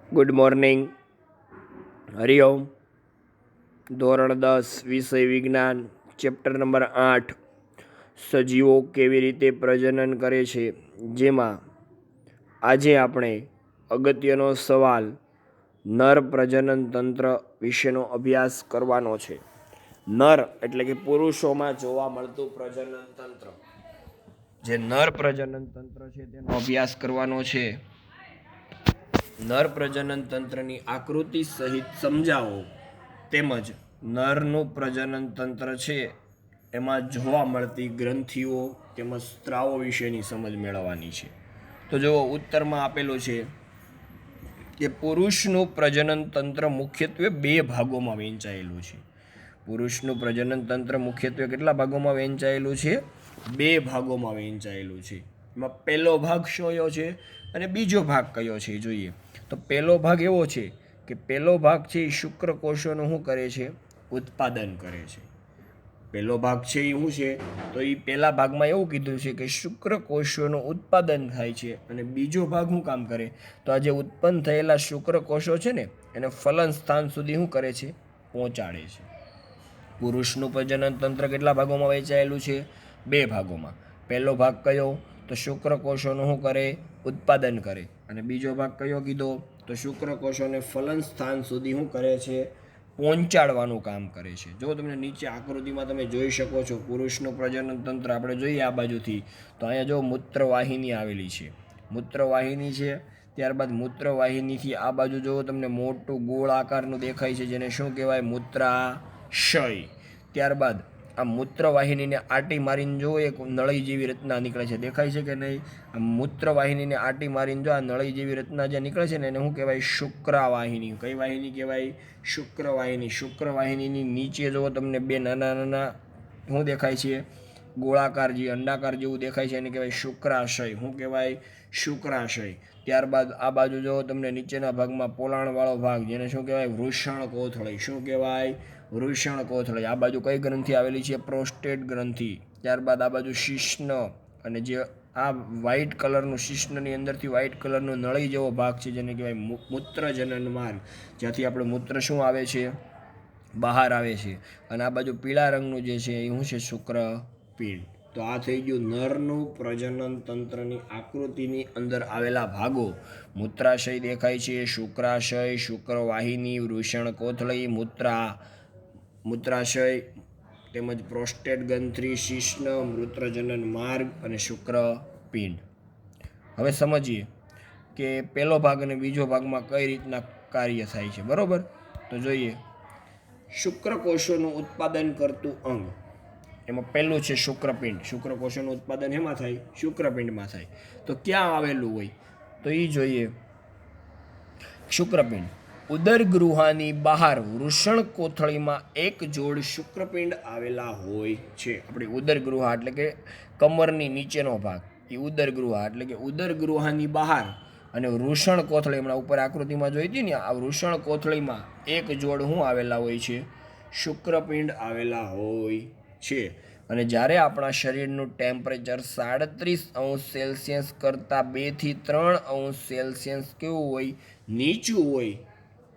Good morning. Hariom. ધોરણ 10 વિષય વિજ્ઞાન, ચેપ્ટર નંબર 8 સજીવો કેવી રીતે પ્રજનન કરે છે, જેમાં આજે આપણે અગત્યનો સવાલ નર પ્રજનન તંત્ર વિશેનો અભ્યાસ કરવાનો છે. નર એટલે કે પુરુષોમાં જોવા મળતું પ્રજનન તંત્ર, જે નર પ્રજનન તંત્ર છે તેનો અભ્યાસ કરવાનો છે. નર પ્રજનન તંત્રની આકૃતિ સહિત સમજાવો, તેમજ નરનું પ્રજનન તંત્ર છે એમાં જોવા મળતી ગ્રંથિઓ તેમજ સ્ત્રાવો વિશેની સમજ મેળવવાની છે. તો જુઓ, ઉત્તરમાં આપેલું છે કે પુરુષનું પ્રજનન તંત્ર મુખ્યત્વે બે ભાગોમાં વહેંચાયેલું છે. પુરુષનું પ્રજનન તંત્ર મુખ્યત્વે કેટલા ભાગોમાં વહેંચાયેલું છે? બે ભાગોમાં વહેંચાયેલું છે. એમાં પહેલો ભાગ કયો છે અને બીજો ભાગ કયો છે જોઈએ. તો પહેલો ભાગ એવો છે કે પહેલો ભાગ છે એ શુક્રકોષોનું શું કરે છે? ઉત્પાદન કરે છે. પહેલો ભાગ છે એ શું છે? તો એ પહેલા ભાગમાં એવું કીધું છે કે શુક્રકોષોનું ઉત્પાદન થાય છે, અને બીજો ભાગ શું કામ કરે? તો આ જે ઉત્પન્ન થયેલા શુક્રકોષો છે ને એને ફલન સ્થાન સુધી શું કરે છે? પહોંચાડે છે. પુરુષનું પ્રજનન તંત્ર કેટલા ભાગોમાં વહેંચાયેલું છે? બે ભાગોમાં. પહેલો ભાગ કયો? તો શુક્રકોષોનું શું કરે? ઉત્પાદન કરે. અને બીજો ભાગ કયો કીધો? તો શુક્રકોષોને ફલન સ્થાન સુધી શું કરે છે? પહોંચાડવાનું કામ કરે છે. જો તમને નીચે આકૃતિમાં તમે જોઈ શકો છો, પુરુષનું પ્રજનન તંત્ર આપણે જોઈએ આ બાજુથી, તો અહીંયા જો મૂત્રવાહિની આવેલી છે. મૂત્રવાહિની છે, ત્યારબાદ મૂત્રવાહિનીથી આ બાજુ જો તમને મોટું ગોળ આકારનું દેખાય છે, જેને શું કહેવાય? મૂત્રાશય. ત્યારબાદ આ મૂત્રવાહિનીને આટી મારીને જો એક નળી જેવી રચના નીકળે છે, દેખાય છે કે નહીં? આ મૂત્રવાહિનીને આટી મારીને જો આ નળી જેવી રચના જે નીકળે છે ને એને શું કહેવાય? શુક્રવાહિની. કઈ વાહિની કહેવાય? શુક્રવાહિની. શુક્રવાહિનીની નીચે જો તમને બે નાના નાના શું દેખાય છે? ગોળાકાર જે અંડાકાર જેવું દેખાય છે એને કહેવાય શુક્રાશય. શું કહેવાય? શુક્રાશય. ત્યારબાદ આ બાજુ જો તમને નીચેના ભાગમાં પોલાણવાળો ભાગ, જેને શું કહેવાય? વૃષણ કોથળી. શું કહેવાય? વૃષણ કોથળી. આ બાજુ કઈ ગ્રંથિ આવેલી છે? પ્રોસ્ટેટ ગ્રંથિ. ત્યારબાદ આ બાજુ શિશ્ન, અને જે આ વ્હાઇટ કલરનું શિશ્નની અંદરથી વ્હાઇટ કલરનો નળી જેવો ભાગ છે જેને કહેવાય મૂત્રજનન માર્ગ, જ્યાંથી આપણે મૂત્ર શું આવે છે? બહાર આવે છે. અને આ બાજુ પીળા રંગનું જે છે એ શું છે? શુક્રપિંડ. તો આ થઈ ગયું નરનું પ્રજનન તંત્રની આકૃતિની અંદર આવેલા ભાગો. મૂત્રાશય દેખાય છે, શુક્રાશય, શુક્રવાહિની, વૃષણ કોથળી, મૂત્રાશય તેમજ પ્રોસ્ટેટ ગ્રંથિ, શિશ્ન, મૂત્રજનન માર્ગ અને શુક્રપિંડ. હવે સમજીએ કે પહેલો ભાગ અને બીજો ભાગમાં કઈ રીતના કાર્ય થાય છે. બરોબર? તો જોઈએ, શુક્રકોષોનું ઉત્પાદન કરતું અંગ, એમાં પહેલું છે શુક્રપિંડ. શુક્રકોષોનું ઉત્પાદન એમાં થાય? શુક્રપિંડમાં થાય. તો ક્યાં આવેલું હોય? તો એ જોઈએ. શુક્રપિંડ ઉદરગૃહાની બહાર વૃષણ કોથળીમાં એક જોડ શુક્રપિંડ આવેલા હોય છે. આપણી ઉદરગૃહા એટલે કે કમરની નીચેનો ભાગ, એ ઉદરગૃહા એટલે કે ઉદરગૃહાની બહાર, અને વૃષણ કોથળી હમણાં ઉપર આકૃતિમાં જોઈ હતી ને, આ વૃષણ કોથળીમાં એક જોડ શું આવેલા હોય છે? શુક્રપિંડ આવેલા હોય છે. અને જ્યારે આપણા શરીરનું ટેમ્પરેચર 37°C કરતાં 2 થી 3°C કેવું હોય? નીચું હોય,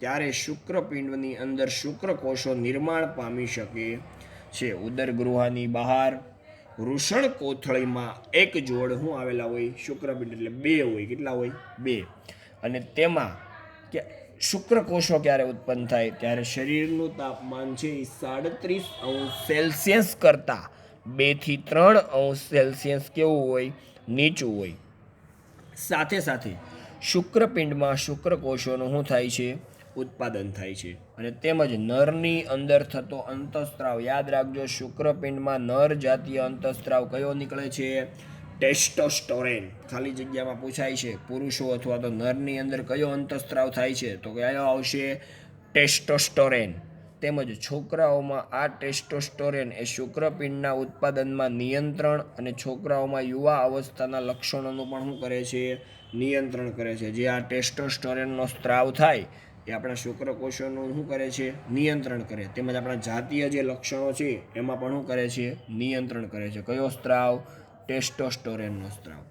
ત્યારે શુક્રપિંડની અંદર શુક્રકોષો નિર્માણ પામી શકે છે. ઉદરગૃહાની બહાર વૃષણ કોથળીમાં એક જોડ શું આવેલા હોય? શુક્રપિંડ. એટલે બે હોય. કેટલા હોય? બે. અને તેમાં કે શુક્રકોષો ક્યારે ઉત્પન્ન થાય? ત્યારે શરીરનું તાપમાન છે એ 37°C કરતાં 2 થી 3°C કેવું હોય? નીચું હોય. સાથે સાથે શુક્રપિંડમાં શુક્રકોષોનું શું થાય છે? ઉત્પાદન થાય છે. અને તેમજ નરની અંદર થતો અંતઃસ્ત્રાવ, યાદ રાખજો, શુક્રપિંડમાં નર જાતીય અંતઃસ્ત્રાવ કયો નીકળે છે? ટેસ્ટોસ્ટેરોન. ખાલી જગ્યામાં પૂછાય છે, પુરુષો અથવા તો નરની અંદર કયો અંતઃસ્ત્રાવ થાય છે? તો કયો આવશે? ટેસ્ટોસ્ટેરોન. તેમજ છોકરાઓમાં આ ટેસ્ટોસ્ટેરોન એ શુક્રપિંડના ઉત્પાદનમાં નિયંત્રણ, અને છોકરાઓમાં યુવા અવસ્થાના લક્ષણોનું પણ શું કરે છે? નિયંત્રણ કરે છે. જે આ ટેસ્ટોસ્ટેરોનનો સ્ત્રાવ થાય એ આપણા શુક્રકોષોનું શું કરે છે? નિયંત્રણ કરે. તેમજ આપણા જાતીય જે લક્ષણો છે એમાં પણ શું કરે છે? નિયંત્રણ કરે છે. કયો સ્ત્રાવ? ટેસ્ટોસ્ટેરોનનો સ્ત્રાવ.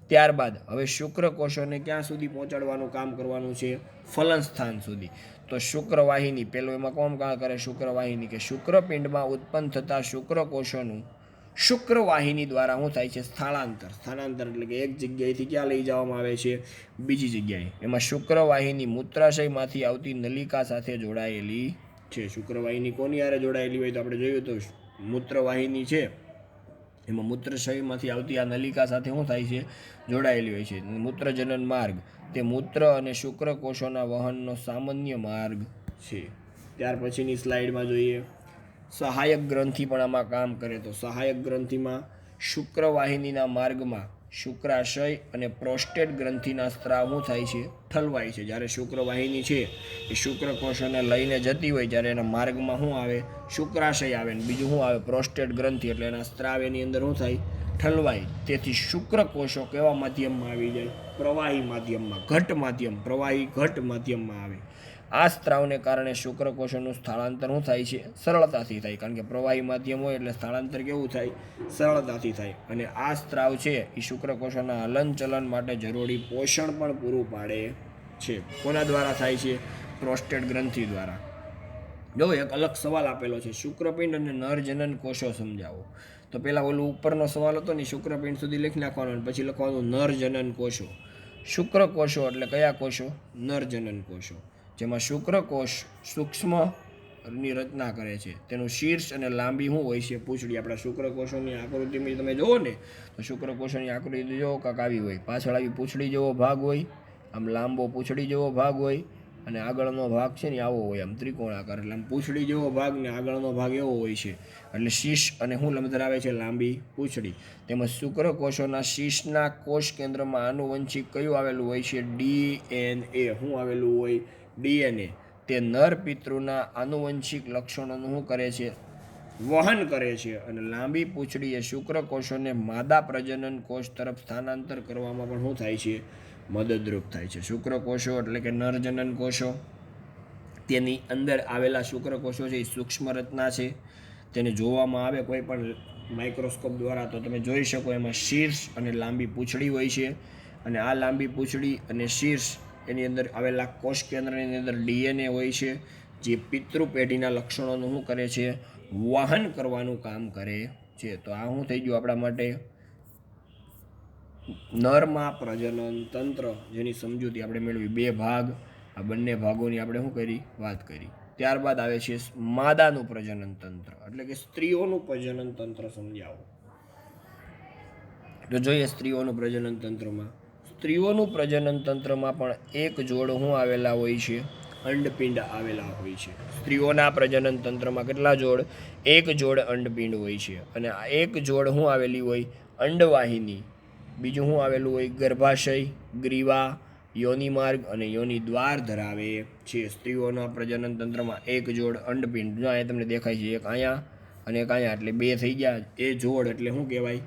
ત્યારબાદ હવે શુક્રકોષોને ક્યાં સુધી પહોંચાડવાનું કામ કરવાનું છે? ફલન સ્થાન સુધી. તો શુક્રવાહિની પેલો એમાં કોણ કામ કરે? શુક્રવાહિની, કે શુક્રપિંડમાં ઉત્પન્ન થતા શુક્રકોષોનું શુક્રવાહિની દ્વારા શું થાય છે? સ્થળાંતર. સ્થળાંતર એટલે કે એક જગ્યાએથી ક્યાં લઈ જવામાં આવે છે? બીજી જગ્યાએ. એમાં શુક્રવાહિની મૂત્રાશયમાંથી આવતી નલિકા સાથે જોડાયેલી છે. શુક્રવાહિની કોની હારે જોડાયેલી હોય? તો આપણે જોયું તો મૂત્રવાહિની છે, એમાં મૂત્રાશયમાંથી આવતી આ નલિકા સાથે શું થાય છે? જોડાયેલી હોય છે. મૂત્રજનન માર્ગ તે મૂત્ર અને શુક્રકોષોના વહનનો સામાન્ય માર્ગ છે. ત્યાર પછીની સ્લાઇડમાં જોઈએ, સહાયક ગ્રંથિ પણ આમાં કામ કરે. તો સહાયક ગ્રંથિમાં શુક્રવાહિનીના માર્ગમાં શુક્રાશય અને પ્રોસ્ટેટ ગ્રંથિના સ્ત્રાવ શું થાય છે? ઠલવાય છે. જ્યારે શુક્રવાહિની છે એ શુક્રકોષોને લઈને જતી હોય, જ્યારે એના માર્ગમાં શું આવે? શુક્રાશય આવે, ને બીજું શું આવે? પ્રોસ્ટેટ ગ્રંથિ. એટલે એના સ્ત્રાવ એની અંદર શું થાય? ઠલવાય. તેથી શુક્રકોષો કેવા માધ્યમમાં આવી જાય? પ્રવાહી માધ્યમમાં, ઘટ માધ્યમ, પ્રવાહી ઘટ માધ્યમમાં આવે. આ સ્ત્રાવને કારણે શુક્રકોષોનું સ્થળાંતર શું થાય છે? સરળતાથી થાય. કારણ કે પ્રવાહી માધ્યમ હોય એટલે સ્થળાંતર કેવું થાય? સરળતાથી થાય. અને આ સ્ત્રાવ છે એ શુક્રકોષોના હલનચલન માટે જરૂરી પોષણ પણ પૂરું પાડે છે. કોના દ્વારા થાય છે? પ્રોસ્ટેટ ગ્રંથિ દ્વારા. જો એક અલગ સવાલ આપેલો છે, શુક્રપિંડ અને નરજનન કોષો સમજાવો. તો પહેલાં ઓલું ઉપરનો સવાલ હતો ને, શુક્રપિંડ સુધી લખી નાખવાનો, અને પછી લખવાનું નરજનન કોષો. શુક્રકોષો એટલે કયા કોષો? નરજનન કોષો. જેમાં શુક્રકોષ સૂક્ષ્મની રચના કરે છે. તેનું શીર્ષ અને લાંબી શું હોય છે? પૂંછડી. આપણા શુક્રકોષોની આકૃતિમાં તમે જુઓ ને, તો શુક્રકોષોની આકૃતિ જુઓ કાંક આવી હોય. પાછળ આવી પૂંછડી જેવો ભાગ હોય, આમ લાંબો પૂંછડી જેવો ભાગ હોય, અને આગળનો ભાગ છે ને આવો હોય, આમ ત્રિકોણાકાર. એટલે આમ પૂંછડી જેવો ભાગ ને આગળનો ભાગ એવો હોય છે. એટલે શીર્ષ અને શું ધરાવે છે? લાંબી પૂંછડી. તેમજ શુક્રકોષોના શીર્ષના કોષ કેન્દ્રમાં આનુવંશિક કયું આવેલું હોય છે? DNA. શું આવેલું હોય? DNA. તે નર પિતૃના આનુવંશિક લક્ષણોનું શું કરે છે? વહન કરે છે. અને લાંબી પૂંછડી એ શુક્રકોષોને માદા પ્રજનન કોષ તરફ સ્થાનાંતર કરવામાં પણ શું થાય છે? મદદરૂપ થાય છે. શુક્રકોષો એટલે કે નરજનન કોષો, તેની અંદર આવેલા શુક્રકોષો છે એ સૂક્ષ્મ રચના છે. તેને જોવામાં આવે કોઈ પણ માઇક્રોસ્કોપ દ્વારા તો તમે જોઈ શકો, એમાં શીર્ષ અને લાંબી પૂંછડી હોય છે. અને આ લાંબી પૂંછડી અને શીર્ષ એની અંદર આવેલા કોષ કેન્દ્રની અંદર DNA હોય છે, જે પિતૃ પેઢીના લક્ષણોનું શું કરે છે? વહન કરવાનું કામ કરે છે. તો આ શું થઈ ગયું આપણા માટે? નરમાં પ્રજનન તંત્ર, જેની સમજૂતી આપણે મેળવી. બે ભાગ, આ બંને ભાગોની આપણે શું કરી? વાત કરી. ત્યારબાદ આવે છે માદાનું પ્રજનન તંત્ર, એટલે કે સ્ત્રીઓનું પ્રજનન તંત્ર સમજાવો. તો જોઈએ સ્ત્રીઓનું પ્રજનન તંત્રમાં. સ્ત્રીઓનું પ્રજનન તંત્રમાં પણ એક જોડ શું આવેલા હોય છે? અંડપિંડ આવેલા હોય છે. સ્ત્રીઓના પ્રજનન તંત્રમાં કેટલા જોડ? એક જોડ અંડપિંડ હોય છે. અને આ એક જોડ શું આવેલી હોય? અંડવાહિની. બીજું શું આવેલું હોય? ગર્ભાશય, ગ્રીવા, યોનિ માર્ગ અને યોનિ દ્વાર ધરાવે છે. સ્ત્રીઓના પ્રજનન તંત્રમાં એક જોડ અંડપિંડ, જો અહીંયા તમને દેખાય છે, એક અહીંયા અને એક અહીંયા, એટલે બે થઈ ગયા. એ જોડ એટલે શું કહેવાય?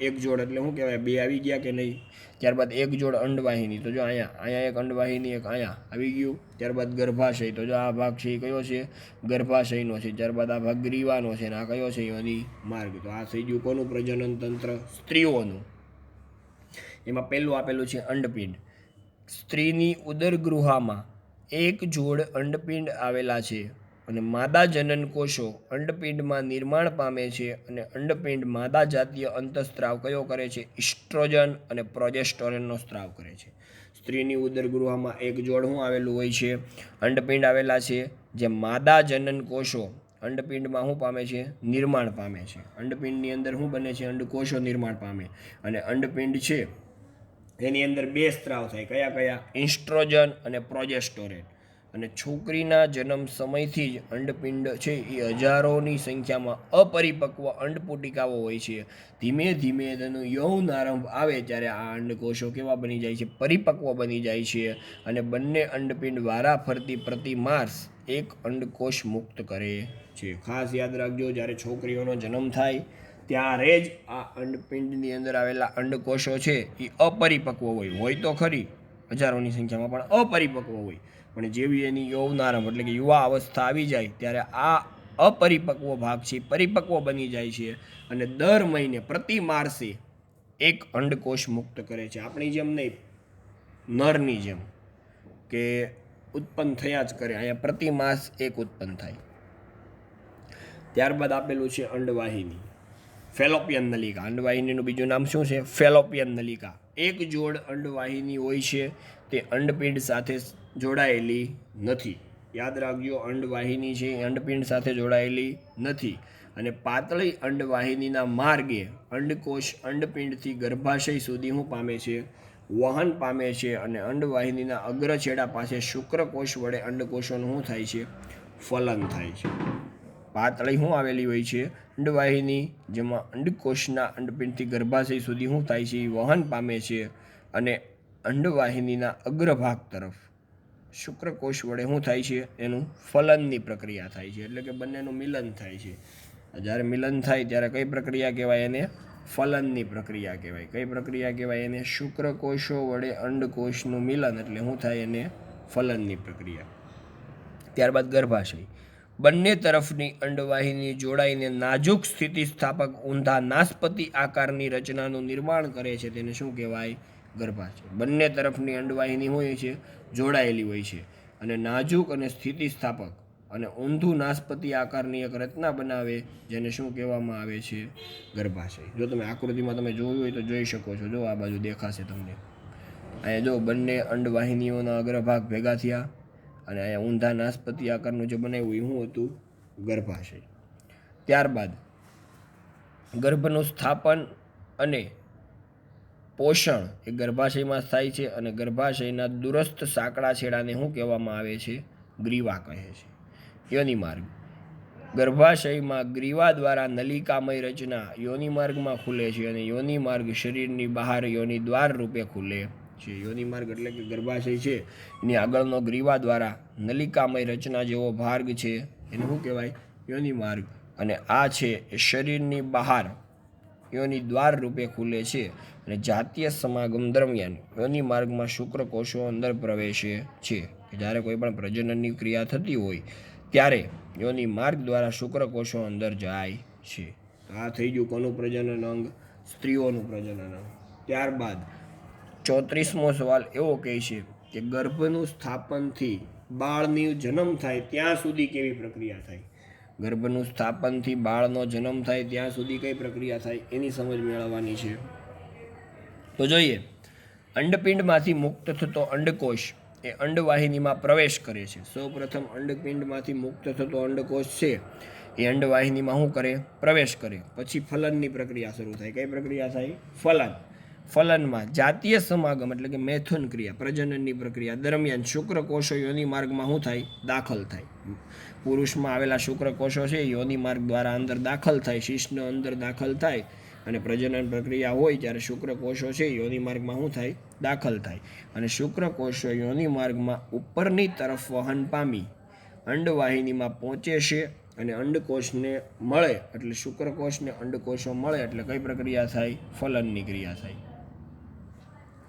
એક જોડ એટલે શું કહેવાય? બે આવી ગયા કે નહીં? ત્યારબાદ એક જોડ અંડવાહિની, તો જો અહીંયા એક અંડવાહિની, એક અહીંયા આવી ગયું. ત્યારબાદ ગર્ભાશય, તો જો આ ભાગ છે એ કયો છે? ગર્ભાશયનો છે. ત્યારબાદ આ ભાગ ગ્રીવાનો છે, અને આ કયો છે? યોનિ માર્ગ. તો આ થઈ ગયું કોનું પ્રજનન તંત્ર? સ્ત્રીઓનું. એમાં પહેલું આપેલું છે અંડપિંડ. સ્ત્રીની ઉદરગૃહામાં એક જોડ અંડપિંડ આવેલા છે, અને માદા જનન કોષો અંડપિંડમાં નિર્માણ પામે છે. અને અંડપિંડ માદા જાતીય અંતઃસ્ત્રાવ કયો કરે છે? ઇસ્ટ્રોજન અને પ્રોજેસ્ટેરોનનો સ્ત્રાવ કરે છે. સ્ત્રીની ઉદરગૃહમાં એક જોડ શું આવેલું હોય છે? અંડપિંડ આવેલા છે, જે માદા જનન કોષો અંડપિંડમાં શું પામે છે? નિર્માણ પામે છે. અંડપિંડની અંદર શું બને છે? અંડકોષો નિર્માણ પામે. અને અંડપિંડ છે એની અંદર બે સ્ત્રાવ થાય. કયા કયા? ઇસ્ટ્રોજન અને પ્રોજેસ્ટેરોન. અને છોકરીના જન્મ સમયથી જ અંડપિંડ છે એ હજારોની સંખ્યામાં અપરિપક્વ અંડપુટિકાઓ હોય છે. ધીમે ધીમે તેનું યૌવનારંભ આવે ત્યારે આ અંડકોષો કેવા બની જાય છે? પરિપક્વ બની જાય છે. અને બંને અંડપિંડ વારા ફરતી પ્રતિ માસ એક અંડકોષ મુક્ત કરે છે. ખાસ યાદ રાખજો, જ્યારે છોકરીઓનો જન્મ થાય ત્યારે જ આ અંડપિંડની અંદર આવેલા અંડકોષો છે એ અપરિપક્વ હોય તો ખરી હજારોની સંખ્યામાં, પણ અપરિપક્વ હોય. પણ જેવી એની યૌવનારંભ એટલે કે યુવા અવસ્થા આવી જાય ત્યારે આ અપરિપક્વ ભાગ છે પરિપક્વ બની જાય છે. અને દર મહિને પ્રતિ માસે એક અંડકોષ મુક્ત કરે છે. આપણી જેમ નહીં, નરની જેમ કે ઉત્પન્ન થયા જ કરે. અહીંયા પ્રતિ માસ એક ઉત્પન્ન થાય. ત્યારબાદ આપેલું છે અંડવાહિની, ફેલોપિયન નલિકા. અંડવાહિનીનું બીજું નામ શું છે? ફેલોપિયન નલિકા. એક જોડ અંડવાહિની હોય છે, તે અંડપિંડ સાથે જોડાયેલી નથી. યાદ રાખજો, અંડવાહિની છે એ અંડપિંડ સાથે જોડાયેલી નથી. અને પાતળી અંડવાહિનીના માર્ગે અંડકોષ અંડપિંડથી ગર્ભાશય સુધી શું પામે છે? વહન પામે છે. અને અંડવાહિનીના અગ્રછેડા પાસે શુક્રકોષ વડે અંડકોષોનું શું થાય છે? ફલન થાય છે. પાતળી શું આવેલી હોય છે? અંડવાહિની, જેમાં અંડકોષના અંડપિંડથી ગર્ભાશય સુધી શું થાય છે? વહન પામે છે. અને અંડવાહિનીના અગ્રભાગ તરફ શુક્રકોષ વડે શું થાય છે? એનું ફલનની પ્રક્રિયા થાય છે. એટલે કે બંનેનું મિલન થાય છે. જ્યારે મિલન થાય ત્યારે કઈ પ્રક્રિયા કહેવાય? એને ફલનની પ્રક્રિયા કહેવાય. કઈ પ્રક્રિયા કહેવાય? એને શુક્રકોષો વડે અંડકોષનું મિલન, એટલે શું થાય? એને ફલનની પ્રક્રિયા. ત્યારબાદ ગર્ભાશય. બંને તરફની અંડવાહિની જોડાઈને નાજુક સ્થિતિસ્થાપક ઊંધા નાસપતિ આકારની રચનાનું નિર્માણ કરે છે. તેને શું કહેવાય? ગર્ભાશય. બંને તરફની અંડવાહિની હોય છે, જોડાયેલી હોય છે, અને નાજુક અને સ્થિતિસ્થાપક અને ઊંધું નાસપતિ આકારની એક રચના બનાવે, જેને શું કહેવામાં આવે છે? ગર્ભાશય. જો તમે આકૃતિમાં તમે જોયું હોય તો જોઈ શકો છો. જો આ બાજુ દેખાશે તમને. અહીંયા જો બંને અંડવાહિનીઓના અગ્રભાગ ભેગા થયા અને અહીંયા ઊંધા નાસપતિ આકારનું જે બનાવ્યું શું હતું? ગર્ભાશય. ત્યારબાદ ગર્ભનું સ્થાપન અને પોષણ એ ગર્ભાશયમાં થાય છે. અને ગર્ભાશયના દૂરસ્થ સાંકડા છેડાને શું કહેવામાં આવે છે? ગ્રીવા કહે છે. યોનિમાર્ગ. ગર્ભાશયમાં ગ્રીવા દ્વારા નલિકામય રચના યોનિમાર્ગમાં ખુલે છે. અને યોનિમાર્ગ શરીરની બહાર યોનિ દ્વાર રૂપે ખુલે છે. યોનિમાર્ગ એટલે કે ગર્ભાશય છે એની આગળનો ગ્રીવા દ્વારા નલિકામય રચના જેવો ભાગ છે, એને શું કહેવાય? યોનિમાર્ગ. અને આ છે એ શરીરની બહાર યોનિ દ્વાર રૂપે ખુલે છે. અને જાતીય સમાગમ દરમિયાન યોનિમાર્ગમાં શુક્રકોષો અંદર પ્રવેશે છે. જ્યારે કોઈ પણ પ્રજનનની ક્રિયા થતી હોય ત્યારે યોનિમાર્ગ દ્વારા શુક્રકોષો અંદર જાય છે. આ થઈ ગયું કોનું પ્રજનન અંગ? સ્ત્રીઓનું પ્રજનન અંગ. ત્યારબાદ 34મો સવાલ એવો કહે છે કે ગર્ભનું સ્થાપનથી બાળની જન્મ થાય ત્યાં સુધી કેવી પ્રક્રિયા થાય? ગર્ભનું સ્થાપનથી બાળનો જન્મ થાય ત્યાં સુધી કઈ પ્રક્રિયા થાય? એની સમજ મેળવવાની છે. તો જોઈએ, અંડપિંડમાંથી મુક્ત થતો અંડકોષ એ અંડવાહિનીમાં પ્રવેશ કરે છે. સૌપ્રથમ અંડપિંડમાંથી મુક્ત થતો અંડકોષ છે એ અંડવાહિનીમાં શું કરે? પ્રવેશ કરે. પછી ફલનની પ્રક્રિયા શરૂ થાય. કઈ પ્રક્રિયા થાય? ફલન. ફલનમાં જાતીય સમાગમ એટલે કે મેથુન ક્રિયા, પ્રજનનની પ્રક્રિયા દરમિયાન શુક્રકોષો યોનિમાર્ગમાં શું થાય? દાખલ થાય. પુરુષમાં આવેલા શુક્રકોષો છે યોનિમાર્ગ દ્વારા અંદર દાખલ થાય, શિશ્ન અંદર દાખલ થાય. અને પ્રજનન પ્રક્રિયા હોય ત્યારે શુક્રકોષો છે યોનિમાર્ગમાં શું થાય? દાખલ થાય. અને શુક્રકોષો યોનિમાર્ગમાં ઉપરની તરફ વહન પામી અંડવાહિનીમાં પહોંચે છે. અને અંડકોષને મળે એટલે શુક્રકોષને અંડકોષો મળે એટલે કઈ પ્રક્રિયા થાય? ફલનની ક્રિયા થાય.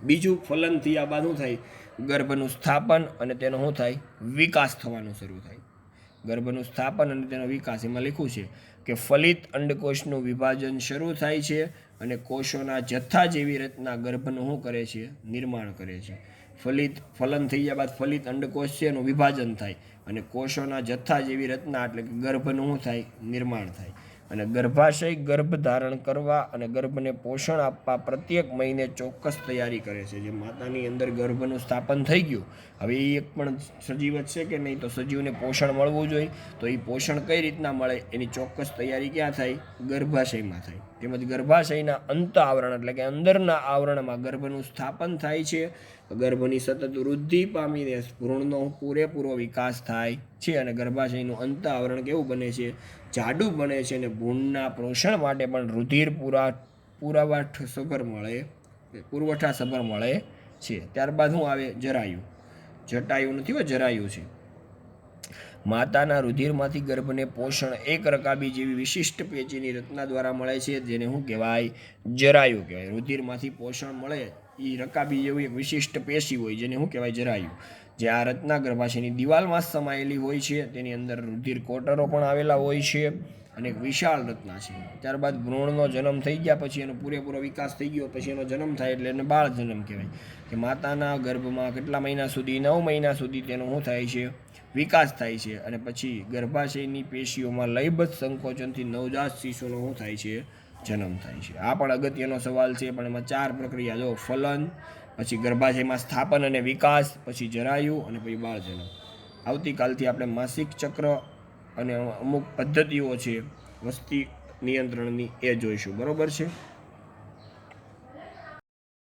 બીજું, ફલન થયા બાદ શું થાય? ગર્ભનું સ્થાપન અને તેનો શું થાય? વિકાસ થવાનું શરૂ થાય. ગર્ભનું સ્થાપન અને તેનો વિકાસ. એમાં લખ્યું છે કે ફલિત અંડકોષનું વિભાજન શરૂ થાય છે અને કોષોના જથ્થા જેવી રચના ગર્ભનું શું કરે છે? નિર્માણ કરે છે. ફલન થઈ ગયા બાદ ફલિત અંડકોષ છે એનું વિભાજન થાય અને કોષોના જથ્થા જેવી રચના એટલે કે ગર્ભનું શું થાય? નિર્માણ થાય. અને ગર્ભાશય ગર્ભ ધારણ કરવા અને ગર્ભને પોષણ આપવા પ્રત્યેક મહિને ચોક્કસ તૈયારી કરે છે. જે માતાની અંદર ગર્ભનું સ્થાપન થઈ ગયું, હવે એ એક પણ સજીવ જ છે કે નહીં, તો સજીવને પોષણ મળવું જોઈએ. તો એ પોષણ કઈ રીતના મળે એની ચોક્કસ તૈયારી ક્યાં થાય? ગર્ભાશયમાં થાય. તેમજ ગર્ભાશયના અંત આવરણ એટલે કે અંદરના આવરણમાં ગર્ભનું સ્થાપન થાય છે. ગર્ભની સતત વૃદ્ધિ પામીને ભ્રૂણનો પૂરેપૂરો વિકાસ થાય છે. અને ગર્ભાશયનું અંત આવરણ કેવું બને છે? જાડું બને છે. અને ભ્રૂણના પોષણ માટે પણ રુધિર પુરવઠાસભર મળે છે. ત્યારબાદ શું આવે? જરાયુ. જટાયુ નથી હો, જરાયુ છે. માતાના રુધિરમાંથી ગર્ભને પોષણ એક રકાબી જેવી વિશિષ્ટ પેશીની રચના દ્વારા મળે છે, જેને શું કહેવાય? જરાયુ કહેવાય. રુધિરમાંથી પોષણ મળે એ રકાબી જેવી એક વિશિષ્ટ પેશી હોય, જેને શું કહેવાય? જરાયુ. જે આ રચના ગર્ભાશયની દિવાલમાં સમાયેલી હોય છે. તેની અંદર રુધિર કોટરો પણ આવેલા હોય છે. અને એક વિશાળ રચના છે. ત્યારબાદ ભ્રૂણનો જન્મ થઈ ગયા પછી એનો પૂરેપૂરો વિકાસ થઈ ગયો પછી એનો જન્મ થાય એટલે એને બાળ જન્મ કહેવાય કે માતાના ગર્ભમાં કેટલા મહિના સુધી 9 મહિના સુધી તેનો શું થાય છે વિકાસ થાય છે અને પછી ગર્ભાશયની પેશીઓમાં લયબદ્ધ સંકોચનથી નવજાત શિશુનો શું થાય છે જન્મ થાય છે. આ પણ અગત્યનો સવાલ છે પણ એમાં 4 પ્રક્રિયા જો ફલન પછી ગર્ભાશયમાં સ્થાપન અને વિકાસ પછી જરાયુ અને પછી બાળ જન્મ. આવતીકાલથી આપણે માસિક ચક્ર અને અમુક પદ્ધતિઓ છે વસ્તી નિયંત્રણની એ જોઈશું. બરાબર છે.